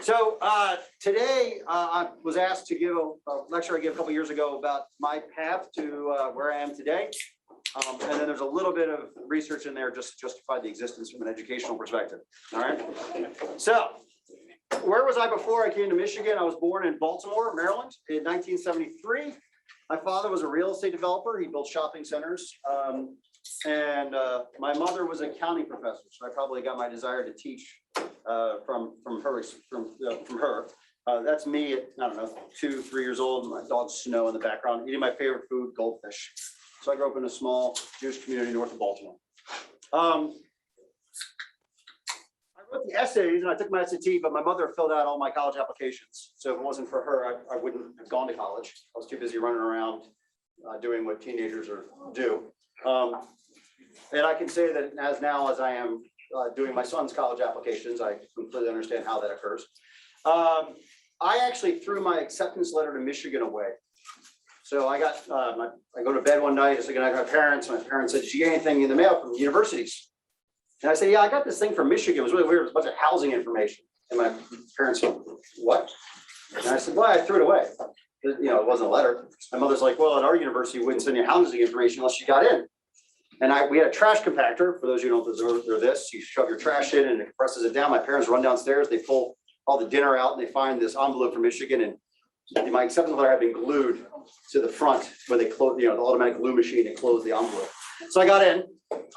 So today I was asked to give a lecture I gave a couple years ago about my path to where I am today. And then there's a little bit of research in there just to justify the existence from an educational perspective. All right. So where was I before I came to Michigan? I was born in Baltimore, Maryland in 1973. My father was a real estate developer. He built shopping centers. And my mother was an accounting professor. So I probably got my desire to teach from her. That's me at, I don't know, 2, 3 years old. My dog Snow in the background, eating my favorite food, goldfish. So I grew up in a small Jewish community north of Baltimore. I wrote the essays and I took my SAT, but my mother filled out all my college applications. So if it wasn't for her, I wouldn't have gone to college. I was too busy running around doing what teenagers do. And I can say that as I am doing my son's college applications, I completely understand how that occurs. I actually threw my acceptance letter to Michigan away. So I got, I go to bed one night, I was looking at my parents said, did you get anything in the mail from the universities? And I said, yeah, I got this thing from Michigan. It was really weird. It was a bunch of housing information. And my parents said, what? And I said, well, I threw it away. You know, it wasn't a letter. My mother's like, well, at our university, we wouldn't send you housing information unless you got in. And we had a trash compactor. For those of you who don't deserve this, you shove your trash in and it compresses it down. My parents run downstairs, they pull all the dinner out and they find this envelope from Michigan, and my acceptance letter had been glued to the front where they close, you know, the automatic glue machine and closed the envelope. So I got in.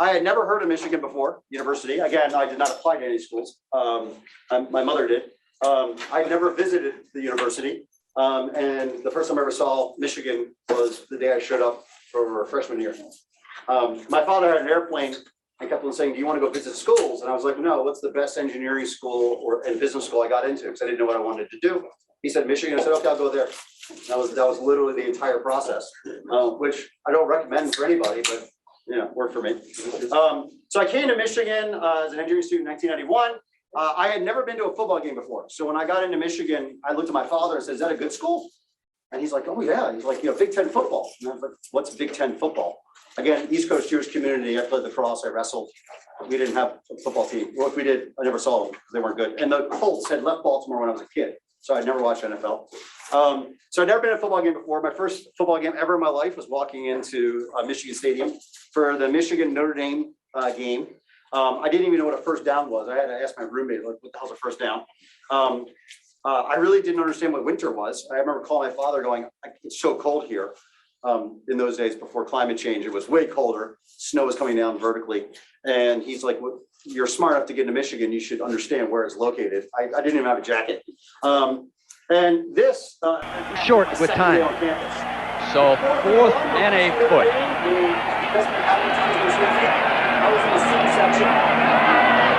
I had never heard of Michigan before, university. Again, I did not apply to any schools. My mother did. I never visited the university. And the first time I ever saw Michigan was the day I showed up for freshman year. My father had an airplane and kept on saying, do you want to go visit schools? And I was like, no, what's the best engineering school and business school I got into? Because I didn't know what I wanted to do. He said, Michigan. I said, okay, I'll go there. That was literally the entire process, which I don't recommend for anybody, but yeah, worked for me. So I came to Michigan as an engineering student in 1991. I had never been to a football game before. So when I got into Michigan, I looked at my father and said, is that a good school? And he's like, oh yeah. He's like, you know, Big Ten football. And I was like, what's Big Ten football? Again, East Coast Jewish community. I played lacrosse, I wrestled. We didn't have a football team. Well, if we did, I never saw them because they weren't good. And the Colts had left Baltimore when I was a kid. So I never watched NFL. So I'd never been to a football game before. My first football game ever in my life was walking into Michigan Stadium for the Michigan Notre Dame game. I didn't even know what a first down was. I had to ask my roommate, like, what the hell's a first down? I really didn't understand what winter was. I remember calling my father going, it's so cold here. In those days before climate change, it was way colder. Snow was coming down vertically. And he's like, well, you're smart enough to get into Michigan. You should understand where it's located. I didn't even have a jacket. And this short with time. So 4th and a foot. I was in the student section.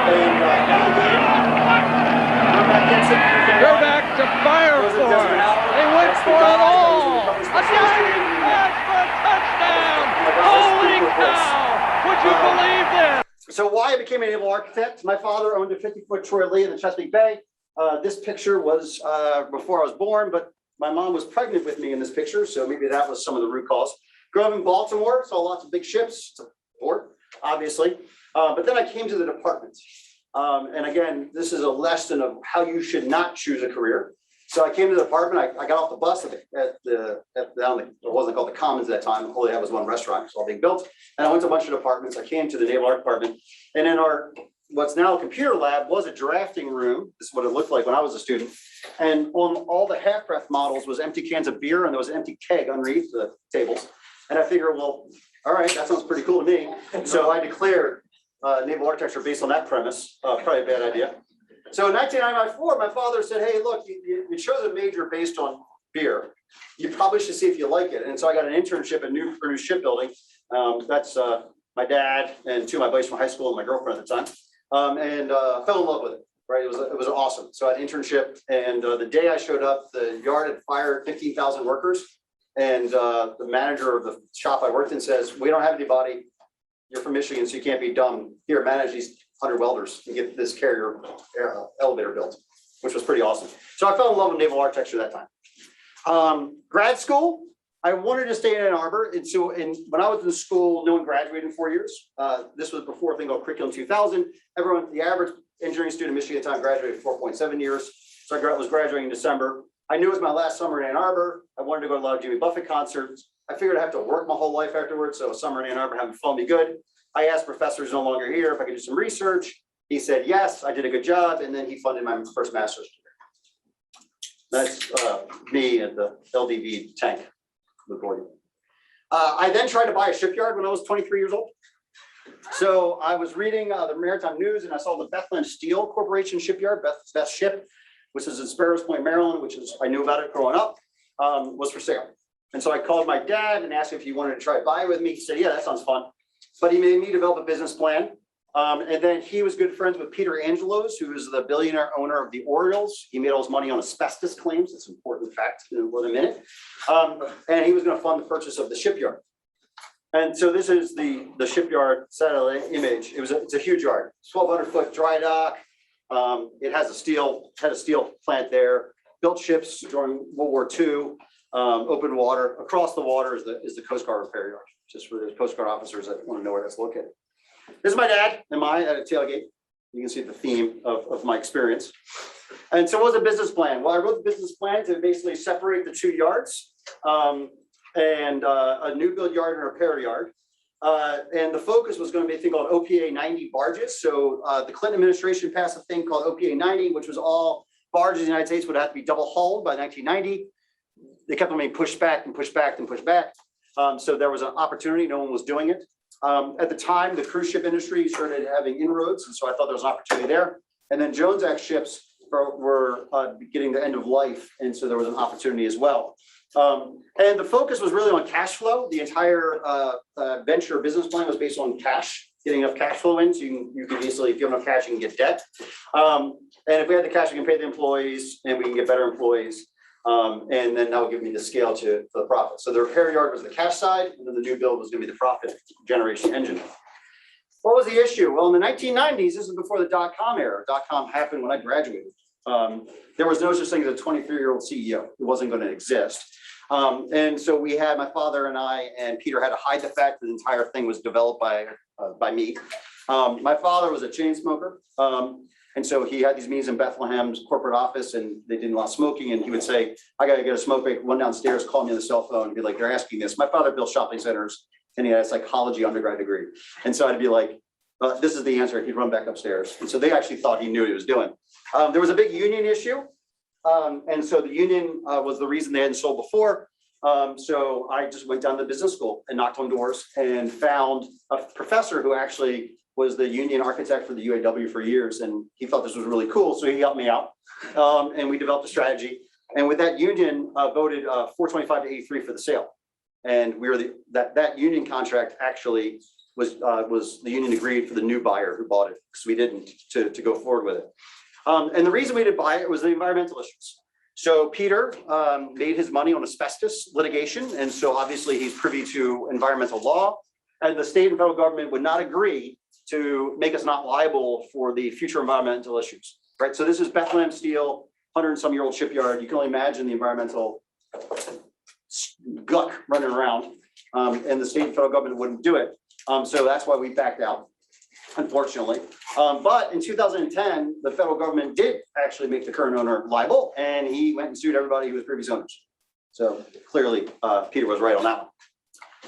And they're back to fire for it. They went for it all. A diving pass for a touchdown. Holy cow. Would you believe this? So why I became a naval architect? My father owned a 50-foot Troy Lee in the Chesapeake Bay. This picture was before I was born, but my mom was pregnant with me in this picture. So maybe that was some of the root cause. Grew up in Baltimore, saw lots of big ships. It's a port, obviously. But then I came to the department. And again, this is a lesson of how you should not choose a career. So I came to the department. I got off the bus it wasn't called the Commons at that time. All they had was one restaurant. It was all being built. And I went to a bunch of departments. I came to the Naval Art Department. And in our what's now a computer lab was a drafting room. This is what it looked like when I was a student. And on all the half-breath models was empty cans of beer, and there was an empty keg underneath the tables. And I figured, well, all right, that sounds pretty cool to me. So I declared naval architecture based on that premise. Probably a bad idea. So in 1994, my father said, hey, look, you chose a major based on beer. You probably should see if you like it. And so I got an internship at New Shipbuilding. That's my dad and two of my buddies from high school and my girlfriend at the time. And fell in love with it, right? It was awesome. So I had an internship, and the day I showed up, the yard had fired 15,000 workers. And the manager of the shop I worked in says, we don't have anybody. You're from Michigan, so you can't be dumb. Here, manage these 100 welders and get this carrier elevator built, which was pretty awesome. So I fell in love with naval architecture that time. Grad school, I wanted to stay in Ann Arbor. And so when I was in school, no one graduated in 4 years. This was before a thing called Curriculum 2000. The average engineering student in Michigan at the time graduated 4.7 years. So I was graduating in December. I knew it was my last summer in Ann Arbor. I wanted to go to a lot of Jimmy Buffett concerts. I figured I'd have to work my whole life afterwards. So summer in Ann Arbor having fun be good. I asked Professor who's no longer here if I could do some research. He said yes, I did a good job, and then he funded my first master's degree. That's me at the LDV tank. I then tried to buy a shipyard when I was 23 years old. So I was reading the Maritime News, and I saw the Bethlehem Steel Corporation shipyard, Beth Ship, which is in Sparrows Point, Maryland, which is, I knew about it growing up, was for sale. And so I called my dad and asked if he wanted to try to buy it with me. He said, yeah, that sounds fun. But he made me develop a business plan. And then he was good friends with Peter Angelos, who is the billionaire owner of the Orioles. He made all his money on asbestos claims. It's an important fact in a minute. And he was going to fund the purchase of the shipyard. And so this is the shipyard satellite image. It's a huge yard, 1,200-foot dry dock. It has had a steel plant there. Built ships during World War II. Open water. Across the water is the Coast Guard repair yard, just for the Coast Guard officers that want to know where that's located. This is my dad and I at a tailgate. You can see the theme of my experience. And so what was the business plan? Well, I wrote the business plan to basically separate the two yards and a new build yard and a repair yard. And the focus was going to be a thing called OPA 90 barges. So the Clinton administration passed a thing called OPA 90, which was all barges in the United States would have to be double hulled by 1990. They kept on being pushed back and pushed back and pushed back. So there was an opportunity, no one was doing it. At the time, the cruise ship industry started having inroads, and so I thought there was an opportunity there. And then Jones Act ships were getting the end of life, and so there was an opportunity as well. And the focus was really on cash flow. The entire venture business plan was based on cash, getting enough cash flow in, so you can easily, if you have enough cash, you can get debt. And if we had the cash, we can pay the employees, and we can get better employees. And then that would give me the scale to the profit. So the repair yard was the cash side, and then the new build was going to be the profit generation engine. What was the issue? Well, in the 1990s, this is before the dot-com era. Dot-com happened when I graduated. There was no such thing as a 23-year-old CEO. It wasn't going to exist. And so we had, my father and I and Peter had to hide the fact that the entire thing was developed by me. My father was a chain smoker. And so he had these meetings in Bethlehem's corporate office, and they didn't allow smoking. And he would say, I got to get a smoke break, run downstairs, call me on the cell phone and be like, they're asking this. My father built shopping centers, and he had a psychology undergrad degree. And so I'd be like, this is the answer. He'd run back upstairs. And so they actually thought he knew what he was doing. There was a big union issue. And so the union was the reason they hadn't sold before. So I just went down to business school and knocked on doors and found a professor who actually was the union architect for the UAW for years, and he thought this was really cool, so he helped me out, and we developed a strategy. And with that union voted 425 to 83 for the sale, and we were that union contract actually was the union agreed for the new buyer who bought it, because we didn't to go forward with it. And the reason we didn't buy it was the environmental issues. So Peter made his money on asbestos litigation, and so obviously he's privy to environmental law, and the state and federal government would not agree to make us not liable for the future environmental issues, right? So this is Bethlehem Steel, 100-some-year-old shipyard. You can only imagine the environmental guck running around, and the state and federal government wouldn't do it. So that's why we backed out, unfortunately. But in 2010, the federal government did actually make the current owner liable, and he went and sued everybody who was previous owners. So clearly, Peter was right on that one.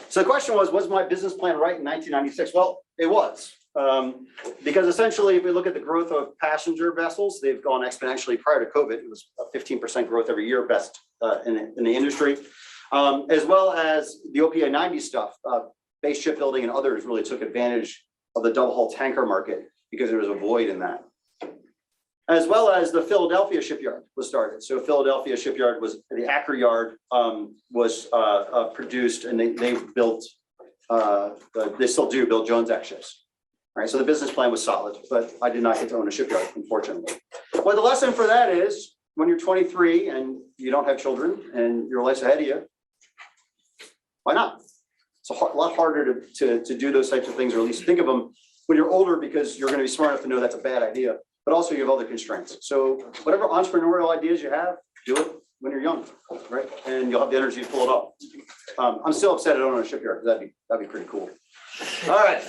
So the question was my business plan right in 1996? Well, it was. Because essentially, if we look at the growth of passenger vessels, they've gone exponentially. Prior to COVID, it was a 15% growth every year, best in the industry, as well as the OPA 90 stuff. Base shipbuilding and others really took advantage of the double hull tanker market because there was a void in that. As well as the Philadelphia shipyard was started. So Philadelphia shipyard was the Acker yard was produced, and they built. They still do build Jones Act ships. All right, so the business plan was solid, but I did not get to own a shipyard, unfortunately. Well, the lesson for that is when you're 23 and you don't have children and your life's ahead of you, why not? It's a lot harder to do those types of things, or at least think of them when you're older, because you're going to be smart enough to know that's a bad idea, but also you have other constraints. So whatever entrepreneurial ideas you have, do it when you're young, right? And you'll have the energy to pull it off. I'm still upset I don't own a shipyard. That'd be pretty cool. All right.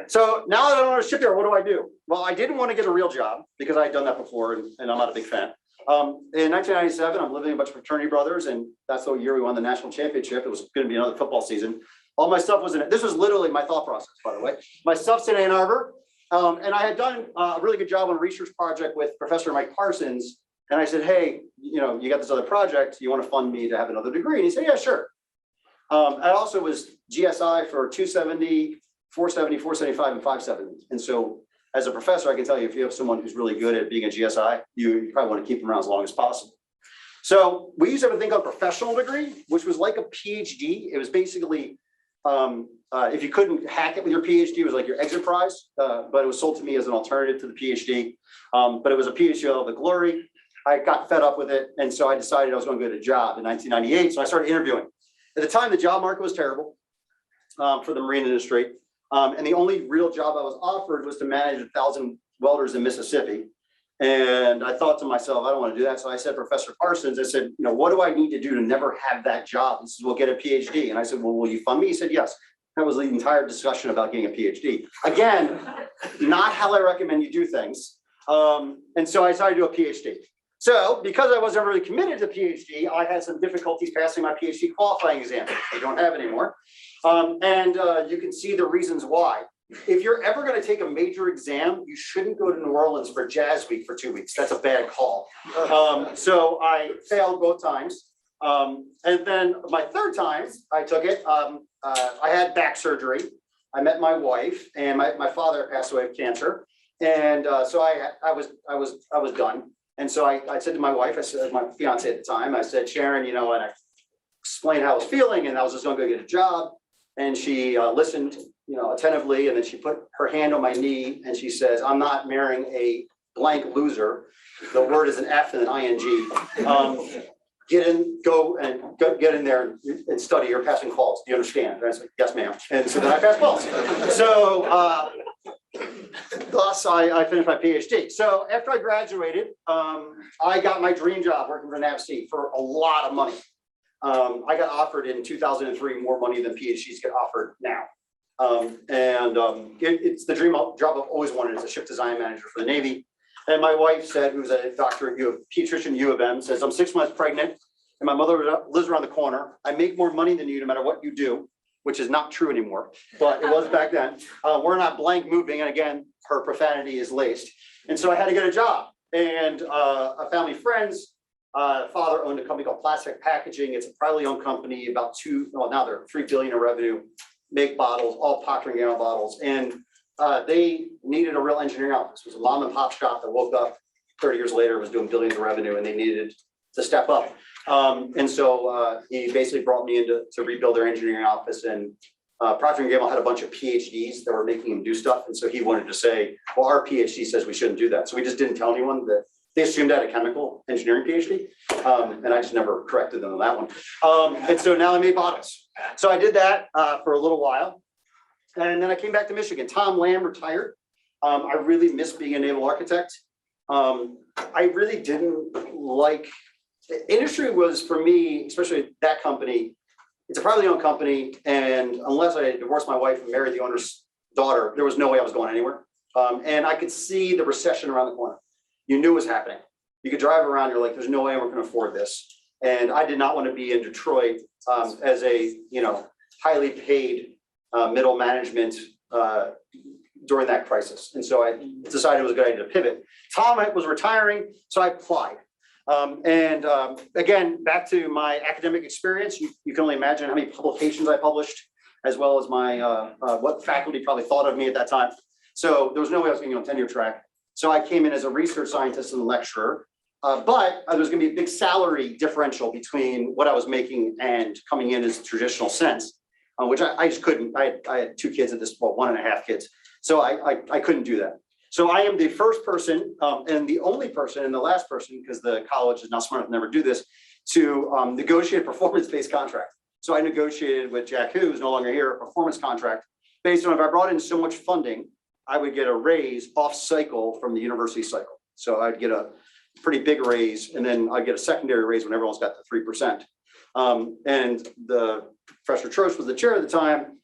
So now that I own a shipyard, what do? Well, I didn't want to get a real job because I had done that before, and I'm not a big fan. In 1997, I'm living with a bunch of fraternity brothers, and that's the year we won the national championship. It was going to be another football season. All my stuff was in it. This was literally my thought process, by the way. My stuff's in Ann Arbor. And I had done a really good job on a research project with Professor Mike Parsons. And I said, hey, you got this other project. You want to fund me to have another degree? And he said, yeah, sure. I also was GSI for 270, 470, 475, and 570. And so as a professor, I can tell you, if you have someone who's really good at being a GSI, you probably want to keep them around as long as possible. So we used to have a thing called professional degree, which was like a PhD. It was basically, if you couldn't hack it with your PhD, it was like your exit prize, but it was sold to me as an alternative to the PhD. But it was a PhD of the glory. I got fed up with it. And so I decided I was going to get a job in 1998. So I started interviewing. At the time, the job market was terrible for the marine industry. And the only real job I was offered was to manage 1,000 welders in Mississippi. And I thought to myself, I don't want to do that. So I said, Professor Parsons, I said, what do I need to do to never have that job? He says, well, get a PhD. And I said, well, will you fund me? He said, yes. That was the entire discussion about getting a PhD. Again, not how I recommend you do things. And so I decided to do a PhD. So because I wasn't really committed to PhD, I had some difficulties passing my PhD qualifying exam. I don't have anymore. You can see the reasons why. If you're ever going to take a major exam, you shouldn't go to New Orleans for Jazz Week for 2 weeks. That's a bad call. So I failed both times. And then my third time I took it, I had back surgery. I met my wife, and my father passed away of cancer. And so I was done. And so I said to my wife, I said, my fiance at the time, I said, Sharon, and I explained how I was feeling, and I was just going to go get a job. And she listened, attentively, and then she put her hand on my knee, and she says, I'm not marrying a blank loser. The word is an F and an ing. Get in there and study. You're passing calls. Do you understand? And I said, yes, ma'am. And so then I passed calls. So thus I finished my PhD. So after I graduated, I got my dream job working for Naval for a lot of money. I got offered in 2003 more money than PhDs get offered now. It's the dream job I've always wanted as a ship design manager for the Navy. And my wife said, who's a doctor at pediatrician at U of M, says, I'm 6 months pregnant and my mother lives around the corner. I make more money than you no matter what you do, which is not true anymore, but it was back then. We're not blank moving. And again, her profanity is laced. And so I had to get a job. And a family friend's father owned a company called Plastic Packaging. It's a privately owned company, now they're $3 billion in revenue, make bottles, all Procter & Gamble bottles. And they needed a real engineering office. It was a mom and pop shop that woke up 30 years later, was doing billions of revenue, and they needed to step up. And so he basically brought me in to rebuild their engineering office. And Procter & Gamble had a bunch of PhDs that were making him do stuff. And so he wanted to say, well, our PhD says we shouldn't do that. So we just didn't tell anyone that. They assumed I had a chemical engineering PhD, and I just never corrected them on that one. And so now I made bottles. So I did that for a little while. And then I came back to Michigan. Tom Lamb retired. I really missed being a naval architect. I really didn't like, industry was for me, especially that company, it's a privately owned company. And unless I divorced my wife and married the owner's daughter, there was no way I was going anywhere. And I could see the recession around the corner. You knew it was happening. You could drive around, you're like, there's no way we're going to afford this. And I did not want to be in Detroit as a, highly paid middle management during that crisis. And so I decided it was a good idea to pivot. Tom was retiring, so I applied. Again, back to my academic experience, you can only imagine how many publications I published, as well as my what faculty probably thought of me at that time. So there was no way I was going to go on tenure track. So I came in as a research scientist and lecturer, but there was going to be a big salary differential between what I was making and coming in as a traditional sense, which I just couldn't. I had 2 kids at this point, 1.5 kids. So I couldn't do that. So I am the first person and the only person and the last person, because the college is not smart enough to never do this, to negotiate a performance-based contract. So I negotiated with Jack, who's no longer here, a performance contract based on if I brought in so much funding, I would get a raise off cycle from the university cycle. So I'd get a pretty big raise, and then I'd get a secondary raise when everyone's got the 3%. And the Professor Trost was the chair at the time,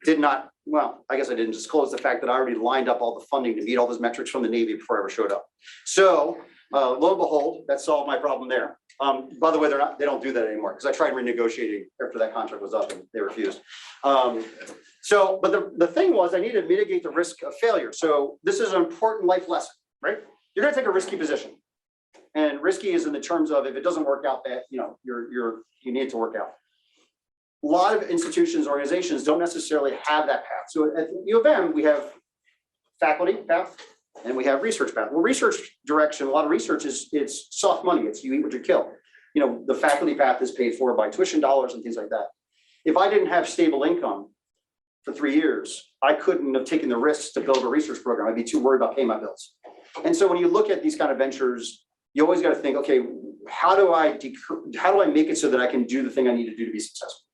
did not, well, I guess I didn't disclose the fact that I already lined up all the funding to meet all those metrics from the Navy before I ever showed up. So Lo and behold, that solved my problem there. By the way, they don't do that anymore because I tried renegotiating after that contract was up and they refused. But the thing was, I needed to mitigate the risk of failure. So this is an important life lesson, right? You're going to take a risky position, and risky is in the terms of if it doesn't work out, that you need it to work out. A lot of institutions, organizations don't necessarily have that path. So at U of M, we have faculty path and we have research path. Well, research direction, a lot of research it's soft money. It's you eat what you kill. The faculty path is paid for by tuition dollars and things like that. If I didn't have stable income for 3 years, I couldn't have taken the risks to build a research program. I'd be too worried about paying my bills. And so when you look at these kind of ventures, you always got to think, okay, how do I make it so that I can do the thing I need to do to be successful?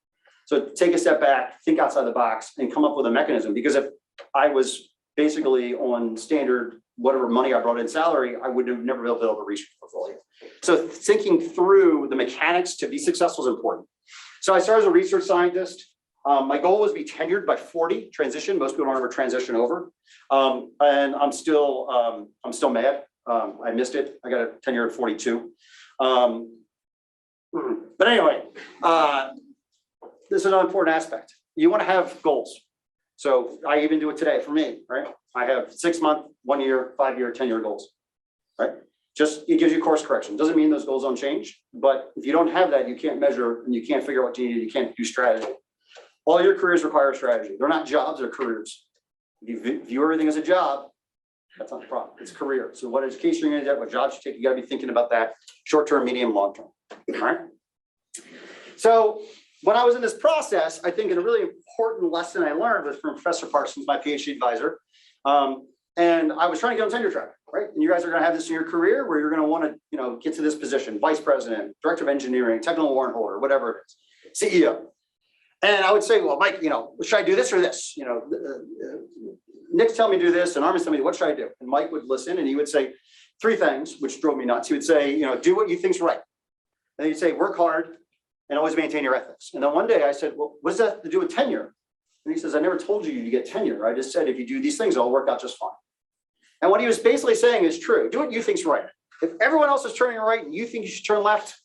So take a step back, think outside the box, and come up with a mechanism. Because if I was basically on standard, whatever money I brought in salary, I would have never been able to build a research portfolio. So thinking through the mechanics to be successful is important. So I started as a research scientist. My goal was to be tenured by 40, transition. Most people don't ever transition over. And I'm still mad. I missed it. I got a tenure at 42. But anyway, this is an important aspect. You want to have goals. So I even do it today for me, right? I have 6-month, 1 year, 5 year, 10 year goals, right? It gives you course correction. Doesn't mean those goals don't change, but if you don't have that, you can't measure and you can't figure out what you need. You can't do strategy. All your careers require strategy. They're not jobs, they're careers. If you view everything as a job, that's not the problem. It's career. So what education you're going to get, what jobs you take, you got to be thinking about that short-term, medium, long-term. All right. So when I was in this process, I think a really important lesson I learned was from Professor Parsons, my Ph.D. advisor. And I was trying to get on tenure track, right? And you guys are going to have this in your career where you're going to want to, get to this position, vice president, director of engineering, technical warrant holder, whatever it is, CEO. And I would say, well, Mike, should I do this or this? Nick's telling me to do this, and Armin's telling me, what should I do? And Mike would listen, and he would say 3 things, which drove me nuts. He would say, do what you think's right. And he'd say, work hard and always maintain your ethics. And then one day I said, well, what does that have to do with tenure? And he says, I never told you to get tenure. I just said, if you do these things, it'll work out just fine. And what he was basically saying is true. Do what you think's right. If everyone else is turning right and you think you should turn left,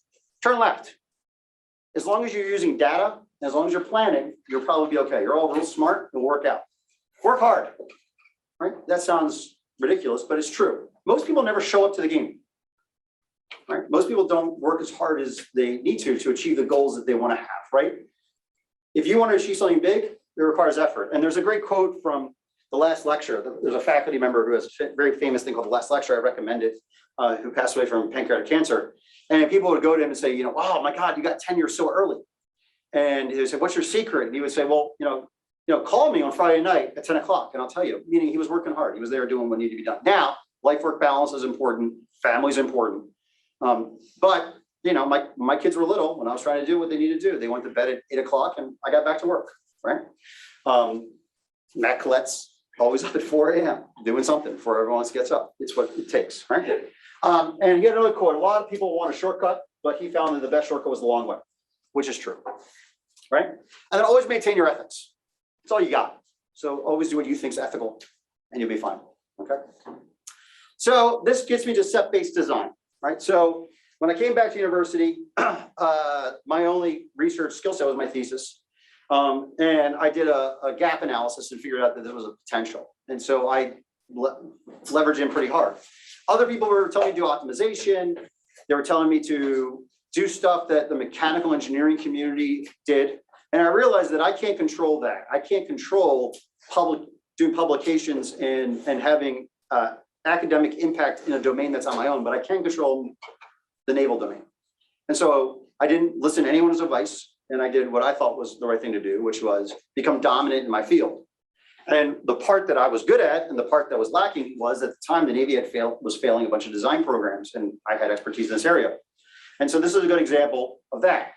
turn left. As long as you're using data, as long as you're planning, you'll probably be okay. You're all real smart, it'll work out. Work hard, right? That sounds ridiculous, but it's true. Most people never show up to the game, right? Most people don't work as hard as they need to achieve the goals that they want to have, right? If you want to achieve something big, it requires effort. And there's a great quote from the last lecture. There's a faculty member who has a very famous thing called the last lecture. I recommend it, who passed away from pancreatic cancer. And people would go to him and say, wow, my God, you got tenure so early. And he said, what's your secret? And he would say, well, call me on Friday night at 10 o'clock and I'll tell you, meaning he was working hard. He was there doing what needed to be done. Now, life-work balance is important. Family's important. But my kids were little when I was trying to do what they needed to do. They went to bed at 8 o'clock and I got back to work, right? Matt Collette's always up at 4 a.m. doing something before everyone else gets up. It's what it takes, right? And he had another quote. A lot of people want a shortcut, but he found that the best shortcut was the long way, which is true, right? And then always maintain your ethics. That's all you got. So always do what you think is ethical and you'll be fine, okay? So this gets me to set-based design, right? So when I came back to university, my only research skill set was my thesis. And I did a gap analysis and figured out that there was a potential. And so I leveraged in pretty hard. Other people were telling me to do optimization. They were telling me to do stuff that the mechanical engineering community did. And I realized that I can't control that. I can't control doing publications and having academic impact in a domain that's on my own, but I can control the naval domain. And so I didn't listen to anyone's advice, and I did what I thought was the right thing to do, which was become dominant in my field. And the part that I was good at and the part that was lacking was at the time the Navy was failing a bunch of design programs, and I had expertise in this area. And so this is a good example of that.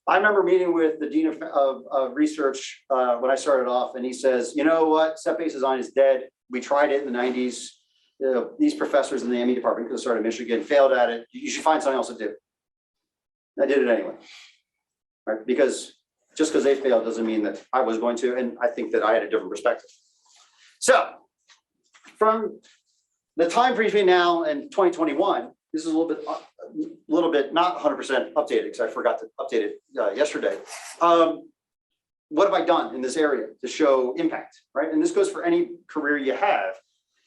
I remember meeting with the dean of research when I started off, and he says, you know what, set-based design is dead. We tried it in the 90s. These professors in the ME department, because I started in Michigan, failed at it. You should find something else to do. I did it anyway, right? Because just because they failed doesn't mean that I was going to, and I think that I had a different perspective. So from the time between now and 2021, this is a little bit not 100% updated because I forgot to update it yesterday. What have I done in this area to show impact, right? And this goes for any career you have.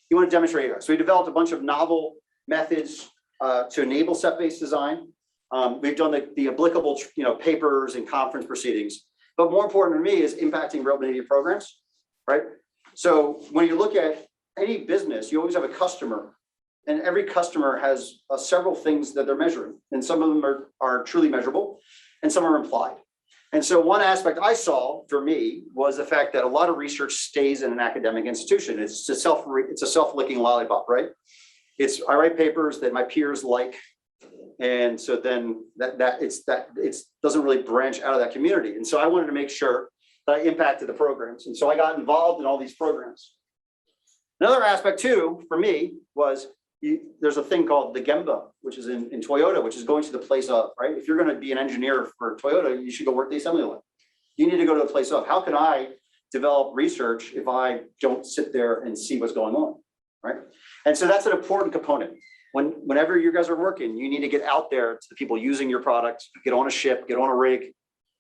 You want to demonstrate it. So we developed a bunch of novel methods to enable set-based design. We've done the applicable, papers and conference proceedings. But more important to me is impacting real Navy programs, right? So when you look at any business, you always have a customer, and every customer has several things that they're measuring, and some of them are truly measurable, and some are implied. And so one aspect I saw for me was the fact that a lot of research stays in an academic institution. It's a self-licking lollipop, right? I write papers that my peers like, and so then it doesn't really branch out of that community. And so I wanted to make sure that I impacted the programs, and so I got involved in all these programs. Another aspect too for me was there's a thing called the Gemba, which is in Toyota, which is going to the place of, right? If you're going to be an engineer for Toyota, you should go work the assembly line. You need to go to the place of. How can I develop research if I don't sit there and see what's going on, right? And so that's an important component. Whenever you guys are working, you need to get out there to the people using your product, get on a ship, get on a rig,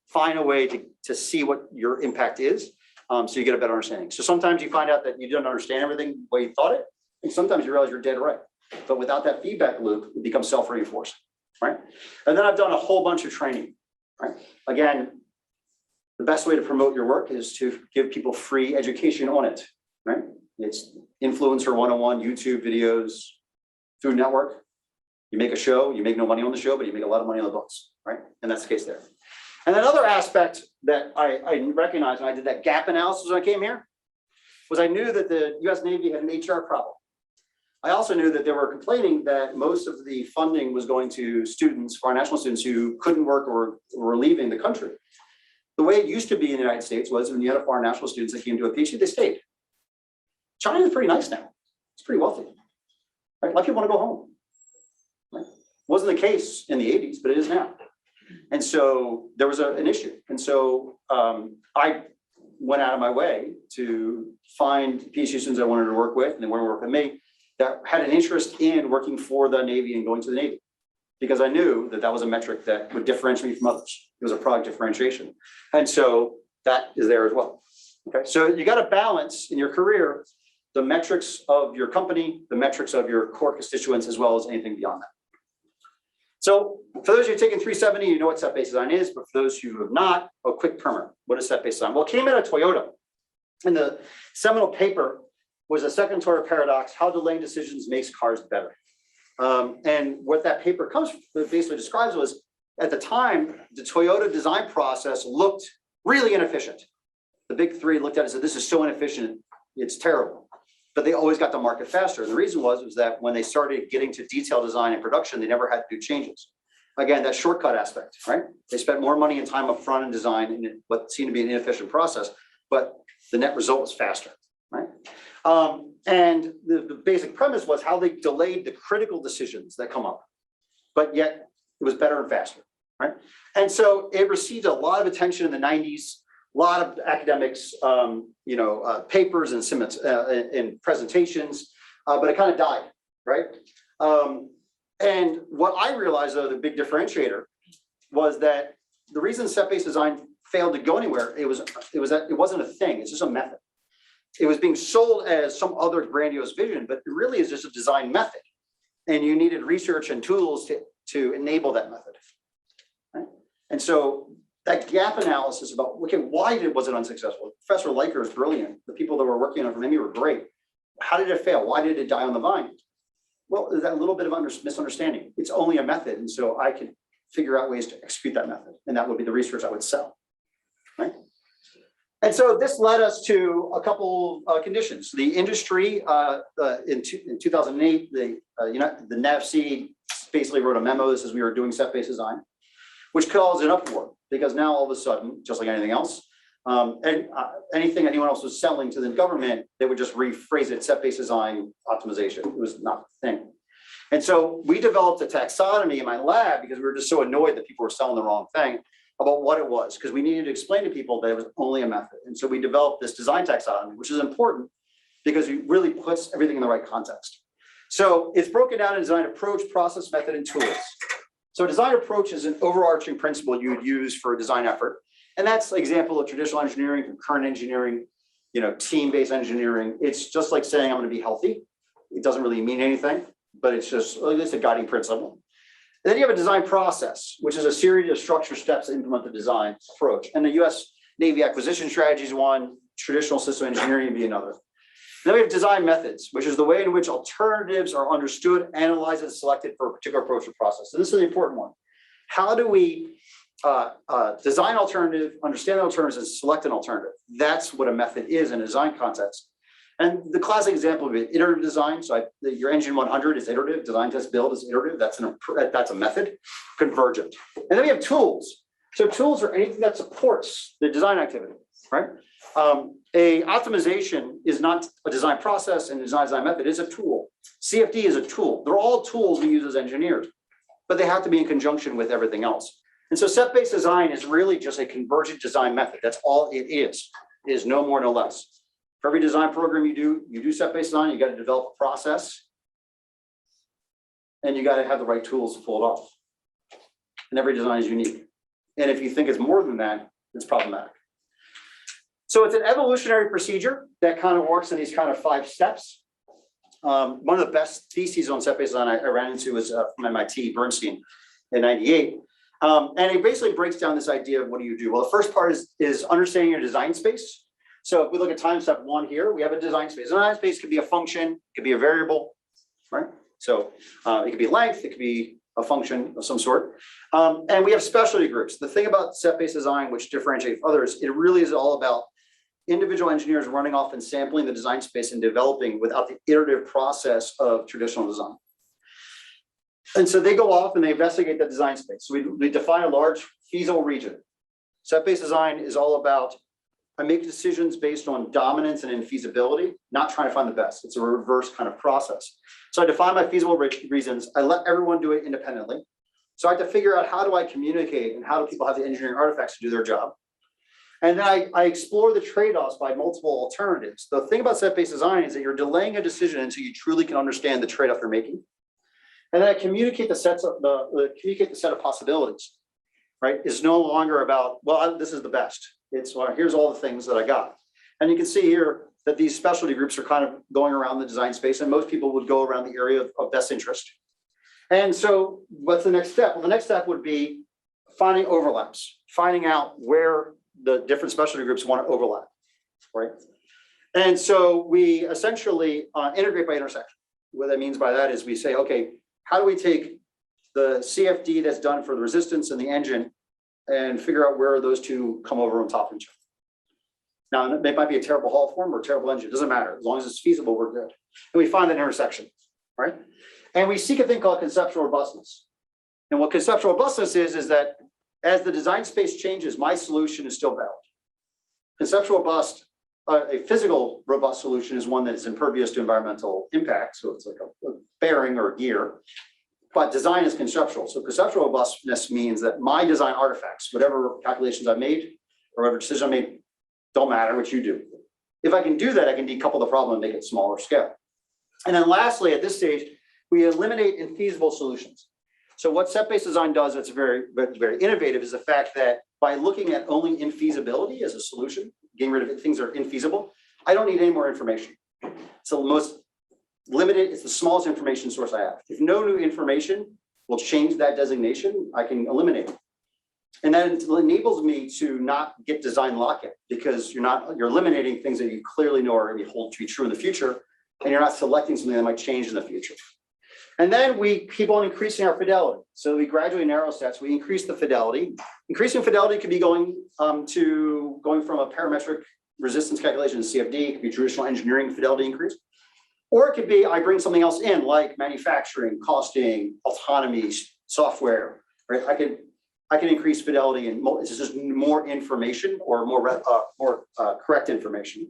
find a way to see what your impact is, so you get a better understanding. So sometimes you find out that you don't understand everything the way you thought it, and sometimes you realize you're dead right. But without that feedback loop, it becomes self-reinforcing, right? And then I've done a whole bunch of training, right? Again, the best way to promote your work is to give people free education on it, right? It's influencer 101, YouTube videos, Food Network. You make a show, you make no money on the show, but you make a lot of money on the books, right? And that's the case there. And another aspect that I recognized when I did that gap analysis when I came here was I knew that the US Navy had an HR problem. I also knew that they were complaining that most of the funding was going to students, foreign national students who couldn't work or were leaving the country. The way it used to be in the United States was when you had a foreign national students that came to a PhD, they stayed. China's pretty nice now. It's pretty wealthy. Right? A lot of people want to go home. Right? Wasn't the case in the 80s, but it is now. And so there was an issue. And so I went out of my way to find PhD students I wanted to work with, and they wanted to work with me, that had an interest in working for the Navy and going to the Navy, because I knew that that was a metric that would differentiate me from others. It was a product differentiation. And so that is there as well. Okay, so you got to balance in your career the metrics of your company, the metrics of your core constituents, as well as anything beyond that. So for those of you taking 370, you know what set-based design is, but for those who have not, a quick primer. What is set-based design? Well, it came out of Toyota. And the seminal paper was a second Toyota paradox, how delaying decisions makes cars better. And what that paper basically describes was, at the time, the Toyota design process looked really inefficient. The big three looked at it and said, this is so inefficient, it's terrible. But they always got to market faster. And the reason was that when they started getting to detailed design and production, they never had to do changes. Again, that shortcut aspect, right? They spent more money and time up front in design in what seemed to be an inefficient process, but the net result was faster, right? And the basic premise was how they delayed the critical decisions that come up, but yet it was better and faster, right? And so it received a lot of attention in the 90s, a lot of academics, papers and presentations, but it kind of died, right? And what I realized, though, the big differentiator was that the reason set-based design failed to go anywhere, it wasn't a thing, it's just a method. It was being sold as some other grandiose vision, but it really is just a design method. And you needed research and tools to enable that method, right? And so that gap analysis about, okay, why was it unsuccessful? Professor Leiker is brilliant. The people that were working on it for me were great. How did it fail? Why did it die on the vine? Well, there's that little bit of misunderstanding. It's only a method. And so I could figure out ways to execute that method. And that would be the research I would sell, right? And so this led us to a couple conditions. The industry in 2008, the NAVC basically wrote a memo that says we were doing set-based design, which caused an uproar because now all of a sudden, just like anything else, anything anyone else was selling to the government, they would just rephrase it, set-based design optimization. It was not the thing. And so we developed a taxonomy in my lab because we were just so annoyed that people were selling the wrong thing about what it was, because we needed to explain to people that it was only a method. And so we developed this design taxonomy, which is important because it really puts everything in the right context. So it's broken down in design approach, process, method, and tools. So design approach is an overarching principle you would use for a design effort. And that's an example of traditional engineering, concurrent engineering, team-based engineering. It's just like saying I'm going to be healthy. It doesn't really mean anything, but it's a guiding principle. And then you have a design process, which is a series of structured steps to implement the design approach. And the US Navy acquisition strategy is one, traditional system engineering would be another. Then we have design methods, which is the way in which alternatives are understood, analyzed, and selected for a particular approach or process. So this is the important one. How do we design alternative, understand alternatives, and select an alternative? That's what a method is in a design context. And the classic example of it, iterative design. So your engine 100 is iterative, design, test, build is iterative. That's a method. Convergent. And then we have tools. So tools are anything that supports the design activity, right? A optimization is not a design process, and design method is a tool. CFD is a tool. They're all tools we use as engineers, but they have to be in conjunction with everything else. And so set-based design is really just a convergent design method. That's all it is. It is no more, no less. For every design program you do set-based design, you got to develop a process, and you got to have the right tools to pull it off. And every design is unique. And if you think it's more than that, it's problematic. So it's an evolutionary procedure that kind of works in these kind of 5 steps. One of the best theses on set-based design I ran into was from MIT, Bernstein, in '98. And it basically breaks down this idea of what do you do? Well, the first part is understanding your design space. So if we look at time step 1 here, we have a design space. A design space could be a function, it could be a variable, right? So it could be length, it could be a function of some sort. And we have specialty groups. The thing about set-based design, which differentiates others, it really is all about individual engineers running off and sampling the design space and developing without the iterative process of traditional design. And so they go off and they investigate the design space. So we define a large feasible region. Set-based design is all about, I make decisions based on dominance and infeasibility, not trying to find the best. It's a reverse kind of process. So I define my feasible reasons. I let everyone do it independently. So I have to figure out, how do I communicate and how do people have the engineering artifacts to do their job? And then I explore the trade-offs by multiple alternatives. The thing about set-based design is that you're delaying a decision until you truly can understand the trade-off you're making. And then I communicate the set of possibilities, right? It's no longer about, well, this is the best. It's, well, here's all the things that I got. And you can see here that these specialty groups are kind of going around the design space, and most people would go around the area of best interest. And so what's the next step? Well, the next step would be finding overlaps, finding out where the different specialty groups want to overlap, right? And so we essentially integrate by intersection. What that means by that is we say, okay, how do we take the CFD that's done for the resistance and the engine and figure out where those two come over on top of each other? Now, it might be a terrible hull form or a terrible engine, it doesn't matter. As long as it's feasible, we're good. And we find that intersection, right? And we seek a thing called conceptual robustness. And what conceptual robustness is that as the design space changes, my solution is still valid. Conceptual robust, a physical robust solution is one that is impervious to environmental impact. So it's like a bearing or a gear, but design is conceptual. So conceptual robustness means that my design artifacts, whatever calculations I made or whatever decision I made, don't matter what you do. If I can do that, I can decouple the problem and make it smaller scale. And then lastly, at this stage, we eliminate infeasible solutions. So what set-based design does that's very, very innovative is the fact that by looking at only infeasibility as a solution, getting rid of things that are infeasible, I don't need any more information. So the most limited, it's the smallest information source I have. If no new information will change that designation, I can eliminate it. And then it enables me to not get design lock-in, because you're eliminating things that you clearly know are going to hold to be true in the future, and you're not selecting something that might change in the future. And then we keep on increasing our fidelity. So we gradually narrow sets, we increase the fidelity. Increasing fidelity could be going from a parametric resistance calculation to CFD, it could be traditional engineering fidelity increase. Or it could be I bring something else in, like manufacturing, costing, autonomy, software, right? I can increase fidelity and it's just more information or more correct information.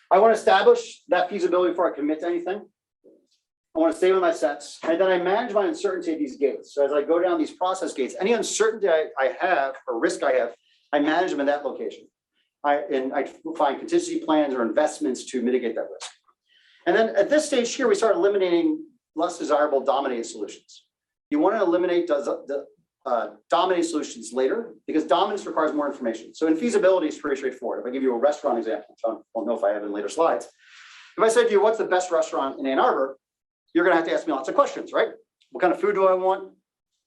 I want to establish that feasibility before I commit to anything. I want to stay with my sets, and then I manage my uncertainty at these gates. So as I go down these process gates, any uncertainty I have or risk I have, I manage them in that location. I find contingency plans or investments to mitigate that risk. And then at this stage here, we start eliminating less desirable dominated solutions. You want to eliminate dominated solutions later because dominance requires more information. So in feasibility, it's pretty straightforward. If I give you a restaurant example, which I don't know if I have in later slides. If I said to you, what's the best restaurant in Ann Arbor? You're going to have to ask me lots of questions, right? What kind of food do I want?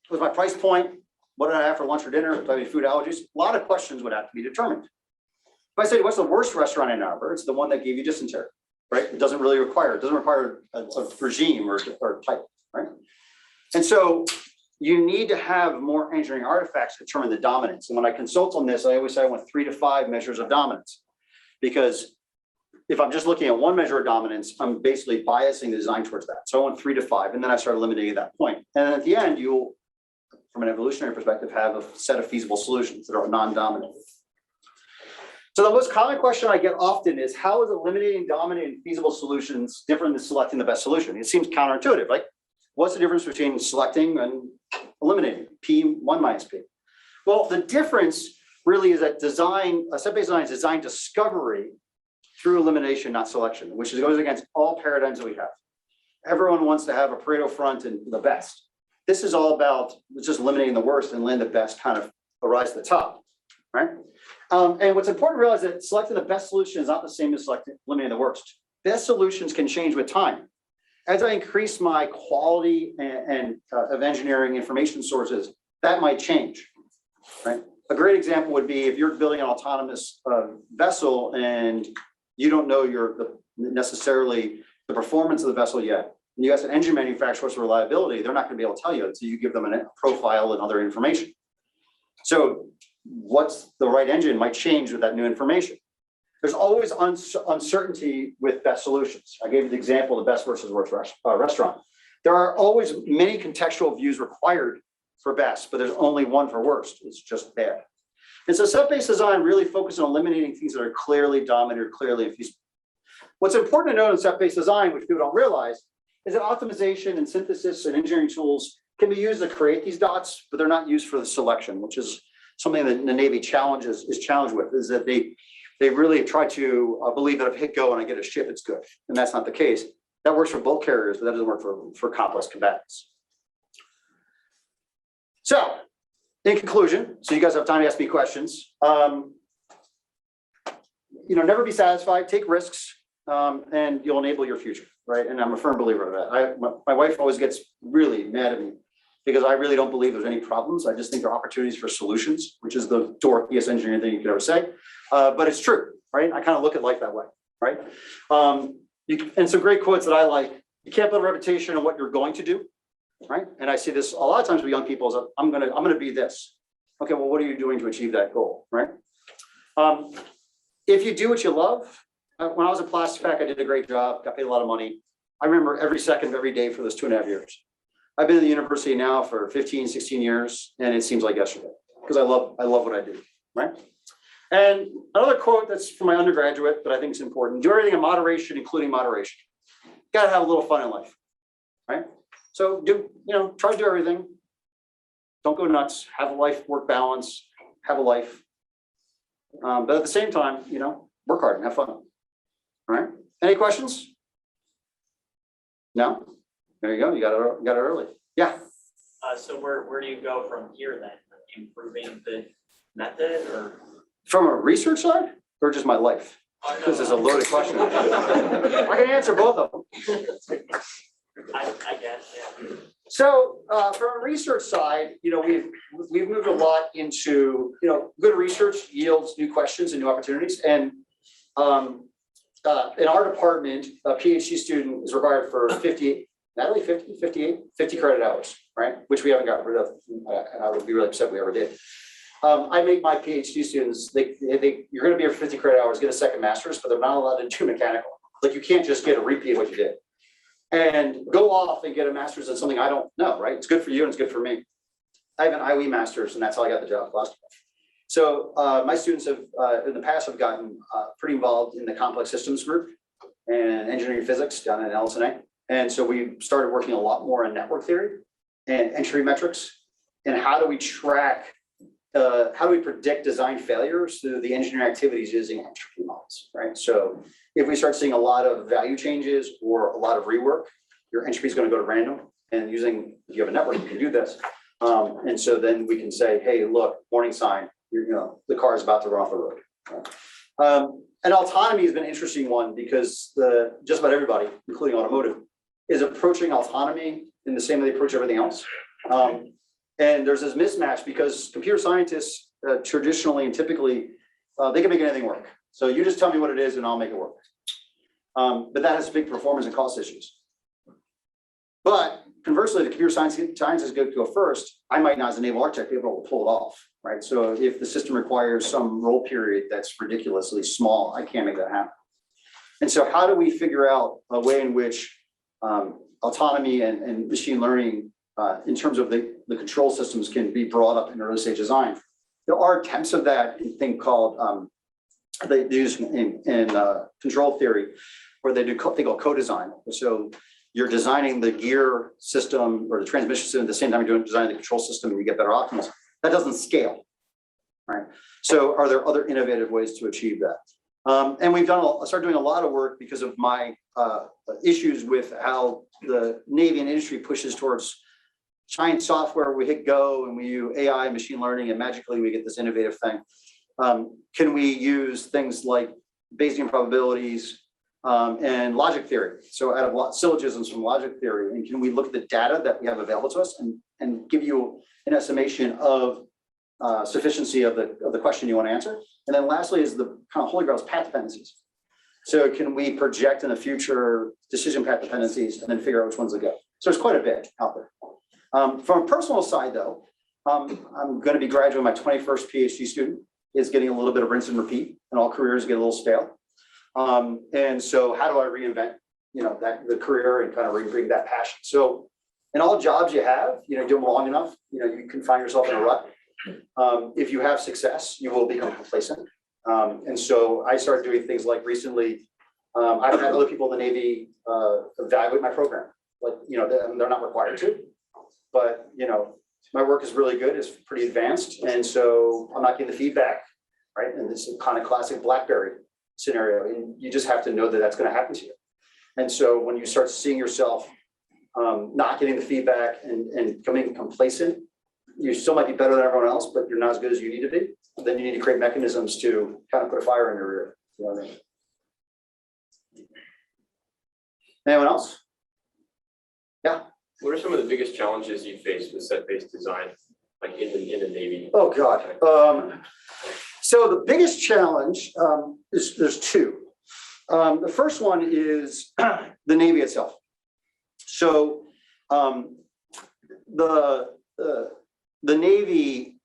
What's my price point? What do I have for lunch or dinner? Do I have any food allergies? A lot of questions would have to be determined. If I say, what's the worst restaurant in Ann Arbor? It's the one that gave you dysentery, right? It doesn't require a regime or type, right? And so you need to have more engineering artifacts to determine the dominance. And when I consult on this, I always say I want 3 to 5 measures of dominance. Because if I'm just looking at one measure of dominance, I'm basically biasing the design towards that. So I want 3 to 5, and then I start eliminating that point. And then at the end, you'll, from an evolutionary perspective, have a set of feasible solutions that are non-dominant. So the most common question I get often is, how is eliminating dominant and feasible solutions different than selecting the best solution? It seems counterintuitive, right? What's the difference between selecting and eliminating? P1 minus P. Well, the difference really is that set-based design is design discovery through elimination, not selection, which goes against all paradigms that we have. Everyone wants to have a Pareto front and the best. This is all about just eliminating the worst and letting the best kind of arise to the top, right? And what's important to realize that selecting the best solution is not the same as eliminating the worst. Best solutions can change with time. As I increase my quality of engineering information sources, that might change, right? A great example would be if you're building an autonomous vessel and you don't know necessarily the performance of the vessel yet, and you ask an engine manufacturer for reliability, they're not going to be able to tell you until you give them a profile and other information. So what's the right engine might change with that new information. There's always uncertainty with best solutions. I gave you the example of the best versus worst restaurant. There are always many contextual views required for best, but there's only one for worst. It's just bad. And so set-based design really focuses on eliminating things that are clearly dominant or clearly infeasible. What's important to note in set-based design, which people don't realize, is that optimization and synthesis and engineering tools can be used to create these dots, but they're not used for the selection, which is something that the Navy is challenged with, is that they really try to believe that if I hit go and I get a ship, it's good. And that's not the case. That works for bulk carriers, but that doesn't work for complex combatants. So, in conclusion, so you guys have time to ask me questions. Never be satisfied, take risks, and you'll enable your future, right? And I'm a firm believer of that. My wife always gets really mad at me because I really don't believe there's any problems. I just think there are opportunities for solutions, which is the dorkiest engineering thing you could ever say. But it's true, right? I kind of look at life that way, right? And some great quotes that I like: you can't build a reputation on what you're going to do, right? And I see this a lot of times with young people: is I'm gonna be this. Okay, well, what are you doing to achieve that goal, right? If you do what you love, when I was at Plastifac, I did a great job, got paid a lot of money. I remember every second of every day for those 2.5 years. I've been at the university now for 15, 16 years, and it seems like yesterday because I love what I do, right? And another quote that's from my undergraduate, but I think it's important: do everything in moderation, including moderation. Got to have a little fun in life, right? So try to do everything. Don't go nuts. Have a life-work balance. Have a life. But at the same time, work hard and have fun. All right. Any questions? No? There you go. You got it early. Yeah. So where do you go from here then? Improving the method, or from a research side, or just my life? This is a loaded question. I can answer both of them. I guess, yeah. So from a research side, we've moved a lot into good research yields new questions and new opportunities. And in our department, a PhD student is required for 50 credit hours, right? Which we haven't got rid of. I would be really upset if we ever did. I make my PhD students, you're going to be here for 50 credit hours, get a second master's, but they're not allowed to do mechanical. Like, you can't just get a repeat of what you did and go off and get a master's in something I don't know, right? It's good for you and it's good for me. I have an IOE master's, and that's how I got the job last time. So my students have, in the past, have gotten pretty involved in the complex systems group and engineering physics down at LSNA. And so we started working a lot more on network theory and entropy metrics, and how do we track, how do we predict design failures through the engineering activities using entropy models, right? So if we start seeing a lot of value changes or a lot of rework, your entropy is going to go to random. And if you have a network, you can do this. And so then we can say, hey, look, warning sign, the car is about to run off the road. And autonomy has been an interesting one because just about everybody, including automotive, is approaching autonomy in the same way they approach everything else. And there's this mismatch because computer scientists traditionally and typically, they can make anything work. So you just tell me what it is and I'll make it work. But that has big performance and cost issues. But conversely, the computer scientists go first. I might not, as a naval architect, be able to pull it off, right? So if the system requires some roll period that's ridiculously small, I can't make that happen. And so how do we figure out a way in which autonomy and machine learning in terms of the control systems can be brought up in early stage design? There are attempts of that in a thing called, they use in control theory, where they do a thing called co-design. So you're designing the gear system or the transmission system at the same time you're designing the control system and you get better optimals. That doesn't scale, right? So are there other innovative ways to achieve that? And we've started doing a lot of work because of my issues with how the Navy and industry pushes towards giant software. We hit go and we use AI and machine learning and magically we get this innovative thing. Can we use things like Bayesian probabilities and logic theory? So out of syllogisms from logic theory, and can we look at the data that we have available to us and give you an estimation of sufficiency of the question you want to answer? And then lastly is the kind of holy grail is path dependencies. So can we project in the future decision path dependencies and then figure out which ones to go? So there's quite a bit out there. From a personal side though, I'm going to be graduating my 21st Ph.D. student. Is getting a little bit of rinse and repeat, and all careers get a little stale. And so how do I reinvent, the career and kind of bring that passion? So in all jobs you have, do them long enough, you can find yourself in a rut. If you have success, you will become complacent. And so I started doing things like recently, I've had other people in the Navy evaluate my program. Like, they're not required to, but, my work is really good. It's pretty advanced. And so I'm not getting the feedback, right? And this is kind of classic BlackBerry scenario. And you just have to know that that's going to happen to you. And so when you start seeing yourself not getting the feedback and becoming complacent, you still might be better than everyone else, but you're not as good as you need to be. Then you need to create mechanisms to kind of put a fire in your rear. You know what I mean? Anyone else? Yeah. What are some of the biggest challenges you face with set-based design, like in the Navy? Oh God. So the biggest challenge is there's two. The first one is the Navy itself. So the Navy,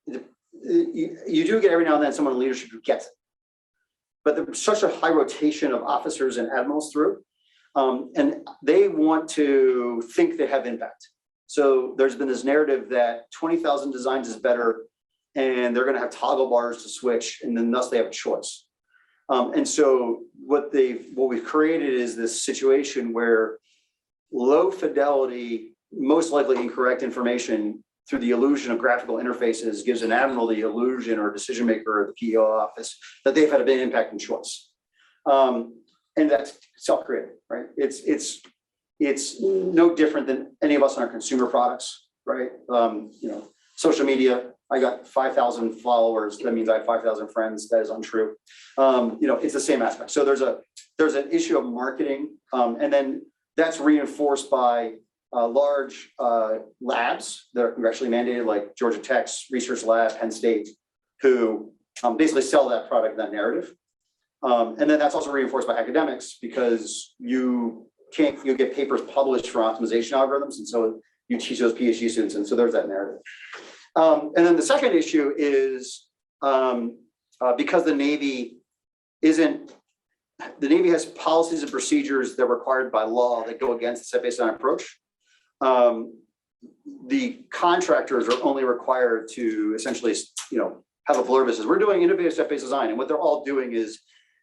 you do get every now and then someone in leadership who gets it, but there's such a high rotation of officers and admirals through. And they want to think they have impact. So there's been this narrative that 20,000 designs is better and they're going to have toggle bars to switch and then thus they have a choice. And so what we've created is this situation where low fidelity, most likely incorrect information through the illusion of graphical interfaces gives an admiral the illusion or decision maker or the PO office that they've had a big impact and choice. And that's self-created, right? It's no different than any of us on our consumer products, right? Social media, I got 5,000 followers. That means I have 5,000 friends. That is untrue. It's the same aspect. So there's an issue of marketing, and then that's reinforced by large labs that are congressionally mandated, like Georgia Tech's research lab, Penn State, who basically sell that product, that narrative. And then that's also reinforced by academics because you get papers published for optimization algorithms. And so you teach those PhD students. And so there's that narrative. And then the second issue is because the Navy has policies and procedures that are required by law that go against the set-based design approach. The contractors are only required to essentially, have a blurb that says, we're doing innovative set-based design. And what they're all doing is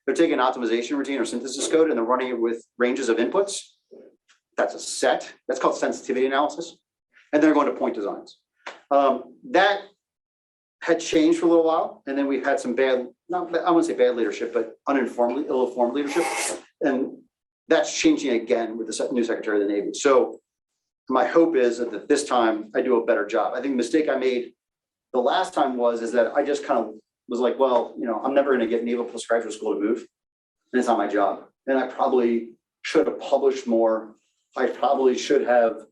they're taking an optimization routine or synthesis code and they're running it with ranges of inputs. That's a set. That's called sensitivity analysis. And they're going to point designs. That had changed for a little while. And then we've had some I wouldn't say bad leadership, but ill-informed leadership. And that's changing again with the new Secretary of the Navy. So my hope is that this time I do a better job. I think the mistake I made the last time is that I just kind of was like, well, I'm never going to get Naval postgraduate school to move, and it's not my job. And I probably should have published more. I probably should have,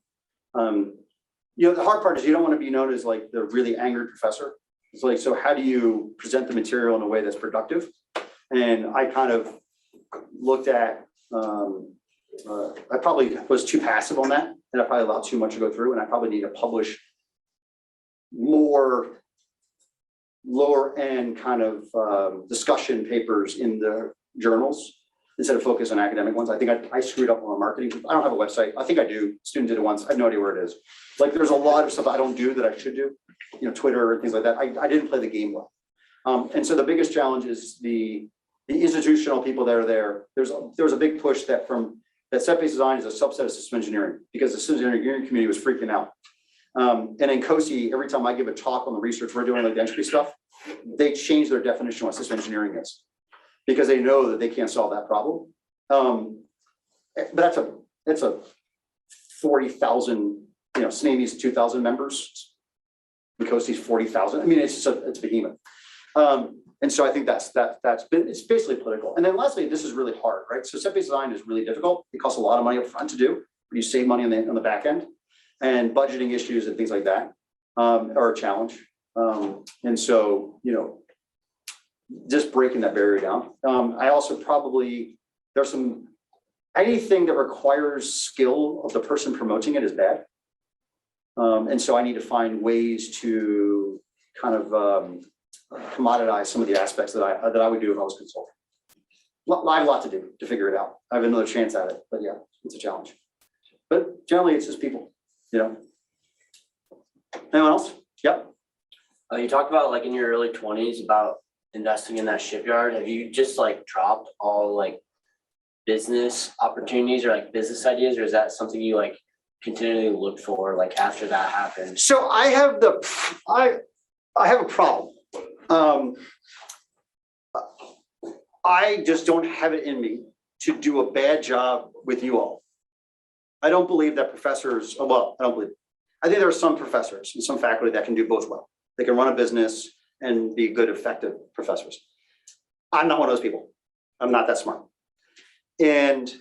the hard part is you don't want to be known as like the really angry professor. It's like, so how do you present the material in a way that's productive? And I kind of looked at, I probably was too passive on that, and I probably allowed too much to go through, and I probably need to publish more lower end kind of discussion papers in the journals instead of focus on academic ones. I think I screwed up on the marketing. I don't have a website. I think I do. Student did it once. I have no idea where it is. Like there's a lot of stuff I don't do that I should do, Twitter and things like that. I didn't play the game well. And so the biggest challenge is the institutional people that are there. There was a big push that set-based design is a subset of system engineering because the system engineering community was freaking out. And in COSI, every time I give a talk on the research we're doing, like the entropy stuff, they change their definition of what system engineering is because they know that they can't solve that problem. But that's a 40,000, SNAME's 2,000 members. And COSI's 40,000. I mean, it's behemoth. And so I think it's basically political. And then lastly, this is really hard, right? So set-based design is really difficult. It costs a lot of money up front to do, but you save money on the back end. And budgeting issues and things like that are a challenge. And so, just breaking that barrier down. I also anything that requires skill of the person promoting it is bad. And so I need to find ways to kind of commoditize some of the aspects that I would do if I was consulting. I have a lot to do to figure it out. I have another chance at it, but yeah, it's a challenge. But generally it's just people. Anyone else? Yep. You talked about like in your early 20s about investing in that shipyard. Have you just like dropped all like business opportunities or like business ideas, or is that something you like continually look for like after that happened? So I have a problem. I just don't have it in me to do a bad job with you all. I don't believe that professors, I think there are some professors and some faculty that can do both well. They can run a business and be good, effective professors. I'm not one of those people. I'm not that smart. And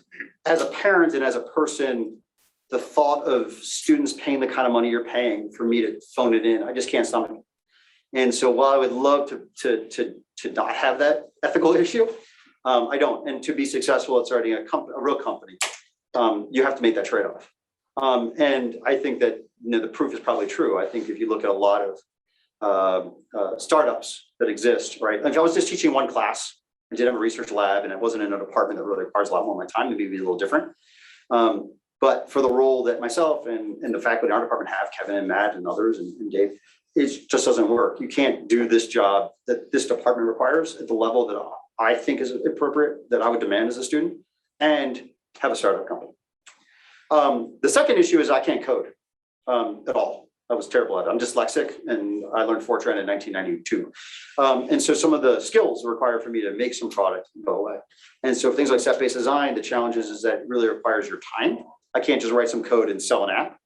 as a parent and as a person, the thought of students paying the kind of money you're paying for me to phone it in, I just can't stomach it. And so while I would love to not have that ethical issue, I don't. And to be successful at starting a real company, you have to make that trade-off. And I think that the proof is probably true. I think if you look at a lot of startups that exist, right? If I was just teaching one class, I did have a research lab and it wasn't in a department that really requires a lot more of my time, maybe be a little different. But for the role that myself and the faculty in our department have, Kevin and Matt and others and Dave, it just doesn't work. You can't do this job that this department requires at the level that I think is appropriate, that I would demand as a student, and have a startup company. The second issue is I can't code at all. I was terrible at it. I'm dyslexic and I learned Fortran in 1992. And so some of the skills required for me to make some product go away. And so things like set-based design, the challenge is that it really requires your time. I can't just write some code and sell an app.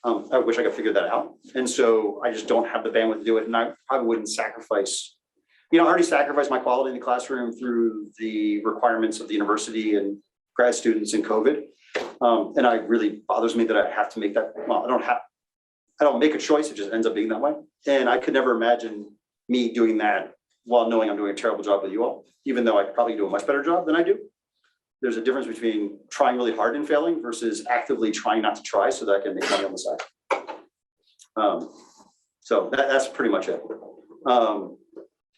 I wish I could figure that out. And so I just don't have the bandwidth to do it. And I probably wouldn't sacrifice, I already sacrificed my quality in the classroom through the requirements of the university and grad students in COVID. And it really bothers me that I have to make that, I don't make a choice, it just ends up being that way. And I could never imagine me doing that while knowing I'm doing a terrible job with you all, even though I could probably do a much better job than I do. There's a difference between trying really hard and failing versus actively trying not to try so that I can make money on the side. So that's pretty much it.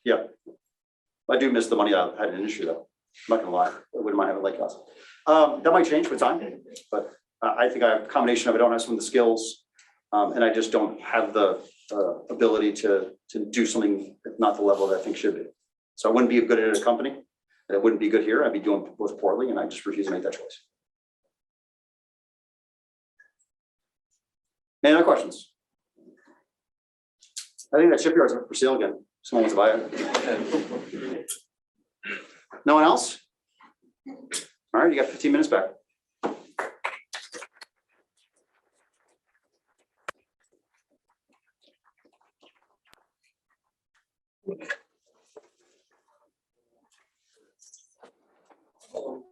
Yeah, I do miss the money I had in industry though. I'm not gonna lie, I wouldn't mind having a lake house. That might change with time, but I think I have a combination of I don't have some of the skills and I just don't have the ability to do something at not the level that I think should be. So I wouldn't be good at a company. And it wouldn't be good here. I'd be doing both poorly, and I just refuse to make that choice. Any other questions? I think that shipyard's up for sale again. Someone wants to buy it. No one else? All right, you got 15 minutes back.